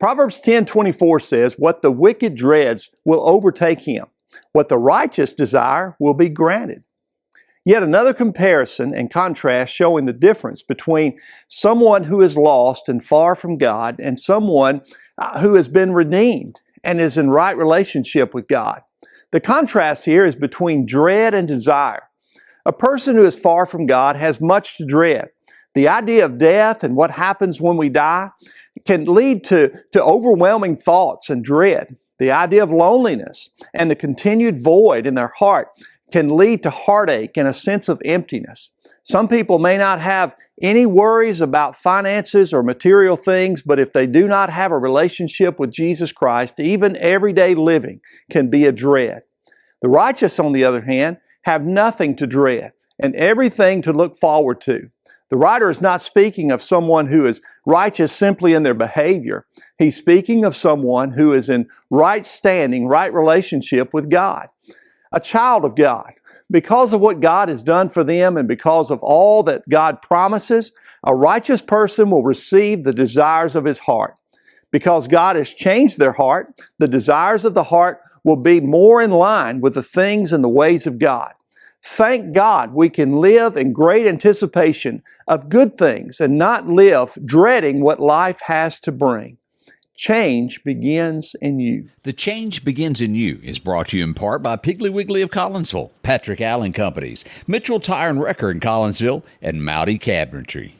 Proverbs 10:24 says, "What the wicked dreads will overtake him. What the righteous desire will be granted." Yet another comparison and contrast showing the difference between someone who is lost and far from God and someone who has been redeemed and is in right relationship with God. The contrast here is between dread and desire. A person who is far from God has much to dread. The idea of death and what happens when we die can lead to overwhelming thoughts and dread. The idea of loneliness and the continued void in their heart can lead to heartache and a sense of emptiness. Some people may not have any worries about finances or material things, but if they do not have a relationship with Jesus Christ, even everyday living can be a dread. The righteous, on the other hand, have nothing to dread and everything to look forward to. The writer is not speaking of someone who is righteous simply in their behavior. He's speaking of someone who is in right standing, right relationship with God. A child of God. Because of what God has done for them and because of all that God promises, a righteous person will receive the desires of his heart. Because God has changed their heart, the desires of the heart will be more in line with the things and the ways of God. Thank God we can live in great anticipation of good things and not live dreading what life has to bring. Change begins in you. The Change Begins in You is brought to you in part by Piggly Wiggly of Collinsville, Patrick Allen Companies, Mitchell Tire and Wrecker in Collinsville, and Mowdy Cabinetry.